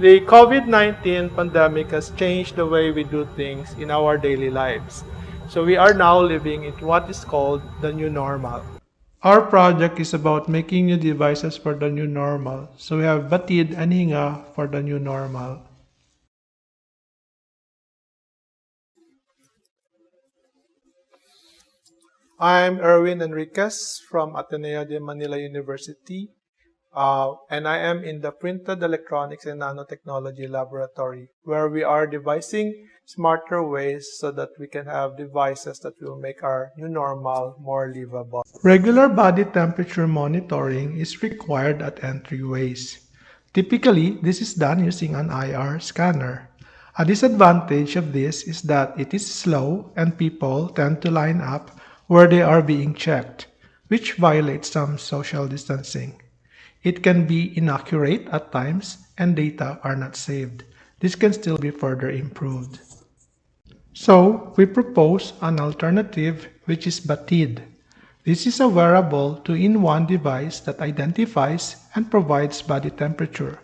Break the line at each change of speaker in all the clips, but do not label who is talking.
The COVID-19 pandemic has changed the way we do things in our daily lives. So we are now living in what is called the new normal. Our project is about making new devices for the new normal. So we have baTID and hinGA for the new normal. I'm Erwin Enriquez from Ateneo de Manila University, and I am in the Printed Electronics and Nanotechnology Laboratory, where we are devising smarter ways so that we can have devices that will make our new normal more livable. Regular body temperature monitoring is required at entryways. Typically, this is done using an IR scanner. A disadvantage of this is that it is slow and people tend to line up where they are being checked, which violates some social distancing. It can be inaccurate at times and data are not saved. This can still be further improved. So, we propose an alternative which is baTID. This is a wearable two-in-one device that identifies and provides body temperature.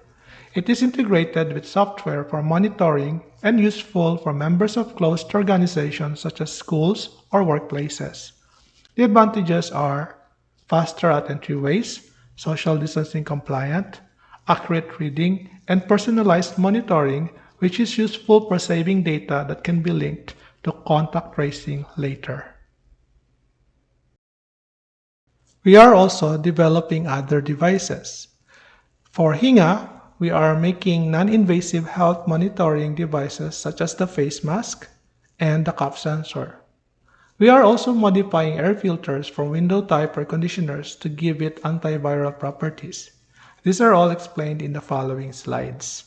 It is integrated with software for monitoring and useful for members of closed organizations such as schools or workplaces. The advantages are faster at entryways, social distancing compliant, accurate reading, and personalized monitoring, which is useful for saving data that can be linked to contact tracing later. We are also developing other devices. For hinGA, we are making non-invasive health monitoring devices such as the face mask and the cough sensor. We are also modifying air filters for window-type air conditioners to give it antiviral properties. These are all explained in the following slides.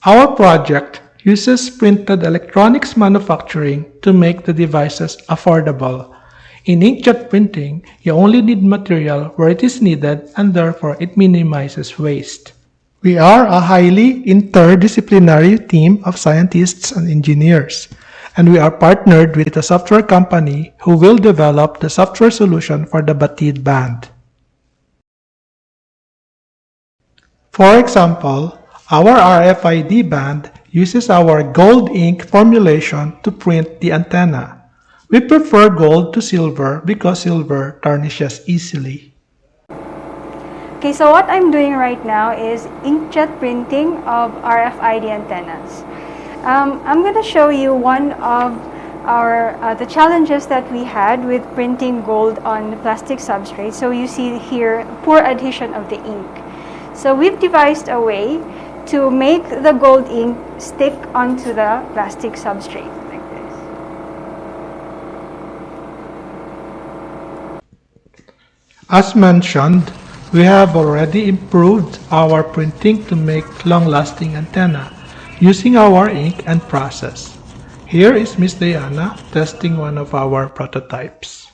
Our project uses printed electronics manufacturing to make the devices affordable. In inkjet printing, you only need material where it is needed and therefore it minimizes waste. We are a highly interdisciplinary team of scientists and engineers, and we are partnered with a software company who will develop the software solution for the baTID-band. For example, our RFID-band uses our gold ink formulation to print the antenna. We prefer gold to silver because silver tarnishes easily.
Okay, so what I'm doing right now is inkjet printing of RFID antennas. I'm going to show you one of the challenges that we had with printing gold on plastic substrate. So you see here poor adhesion of the ink. So we've devised a way to make the gold ink stick onto the plastic substrate like this.
As mentioned, we have already improved our printing to make long-lasting antenna using our ink and process. Here is Miss Diana testing one of our prototypes.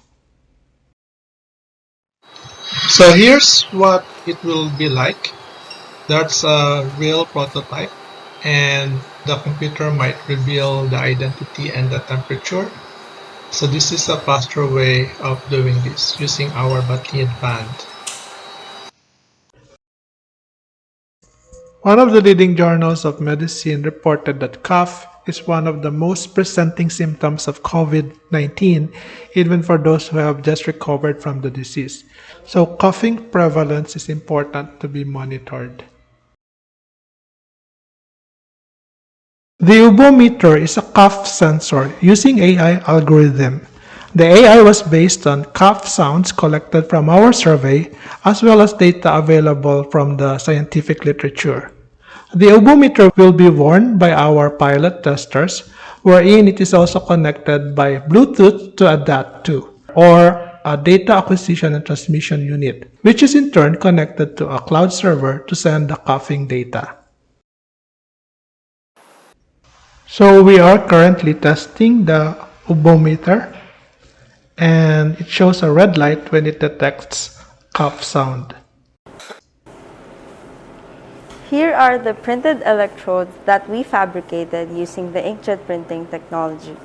So here's what it will be like. That's a real prototype, and the computer might reveal the identity and the temperature. So this is a faster way of doing this using our baTID-band. One of the leading journals of medicine reported that cough is one of the most presenting symptoms of COVID-19, even for those who have just recovered from the disease. So coughing prevalence is important to be monitored. The Ubometer is a cough sensor using AI algorithm. The AI was based on cough sounds collected from our survey as well as data available from the scientific literature. The Ubometer will be worn by our pilot testers, wherein it is also connected by Bluetooth to a DAT2, or a data acquisition and transmission unit, which is in turn connected to a cloud server to send the coughing data. So we are currently testing the Ubometer, and it shows a red light when it detects cough sound.
Here are the printed electrodes that we fabricated using the inkjet printing technology.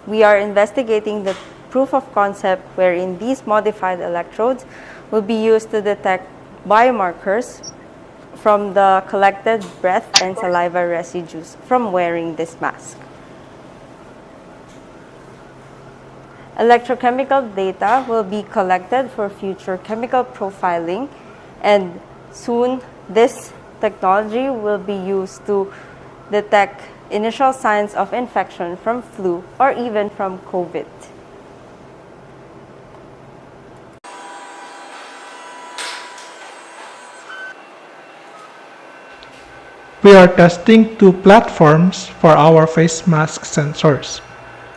We are investigating the
proof of concept wherein these modified electrodes will be used to detect biomarkers from the collected breath and saliva residues from wearing this mask. Electrochemical data will be collected for future chemical profiling, and soon this technology will be used to detect initial signs of infection from flu or even from COVID.
We are testing two platforms for our face mask sensors.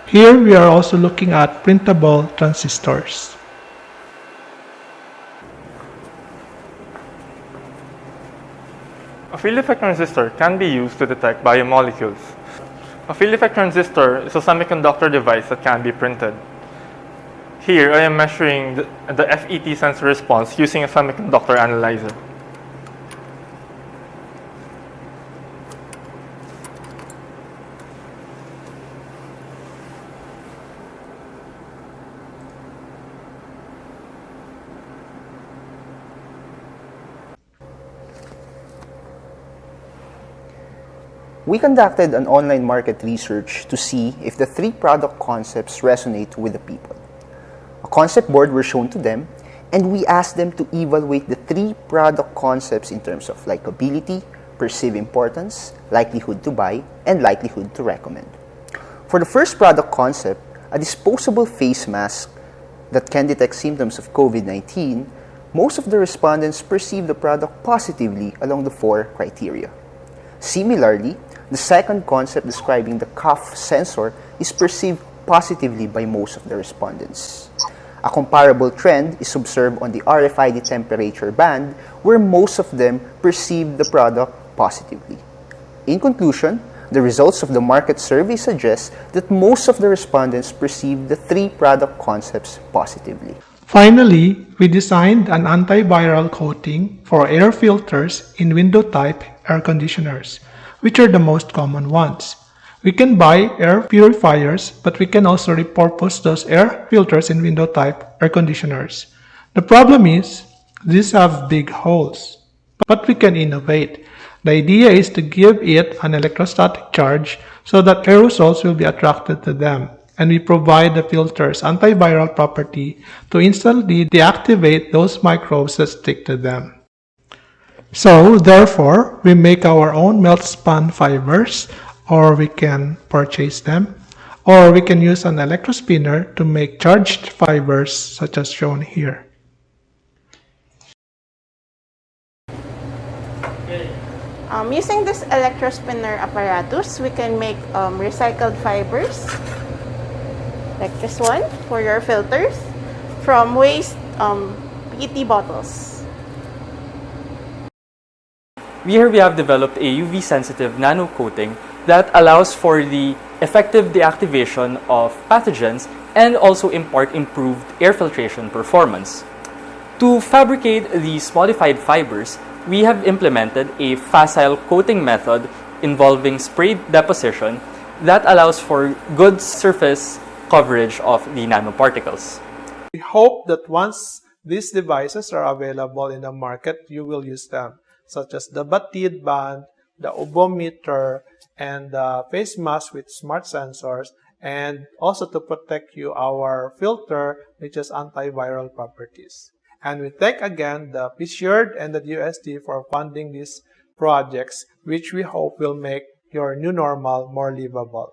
Here we are also looking at printable transistors.
A field effect transistor can be used to detect biomolecules. A field effect transistor is a semiconductor device that can be printed. Here I am measuring the FET sensor response using a semiconductor analyzer.
We conducted an online market research to see if the three product concepts resonate with the people. A concept board was shown to them, and we asked them to evaluate the three product concepts in terms of likability, perceived importance, likelihood to buy, and likelihood to recommend. For the first product concept, a disposable face mask that can detect symptoms of COVID-19, most of the respondents perceived the product positively along the four criteria. Similarly, the second concept describing the cough sensor is perceived positively by most of the respondents. A comparable trend is observed on the RFID temperature band, where most of them perceive the product positively. In conclusion, the results of the market survey suggest that most of the respondents perceive the three product concepts positively.
Finally, we designed an antiviral coating for air filters in window-type air conditioners, which are the most common ones. We can buy air purifiers, but we can also repurpose those air filters in window-type air conditioners. The problem is, these have big holes, but we can innovate. The idea is to give it an electrostatic charge so that aerosols will be attracted to them, and we provide the filter's antiviral property to instantly deactivate those microbes that stick to them. So, therefore, we make our own melt-spun fibers, or we can purchase them, or we can use an electrospinner to make charged fibers such as shown here.
Using this electrospinner apparatus, we can make recycled fibers, like this one, for your filters, from waste PET bottles.
Here we have developed a UV-sensitive nano coating that allows for the effective deactivation of pathogens and also improved air filtration performance. To fabricate these modified fibers, we have implemented a facile coating method involving sprayed deposition that allows for good surface coverage of the nanoparticles.
We hope that once these devices are available in the market, you will use them, such as the baTID band, the obometer, and the face mask with smart sensors, and also to protect you our filter, which has antiviral properties. And we thank again the PSURD and the USD for funding these projects, which we hope will make your new normal more livable.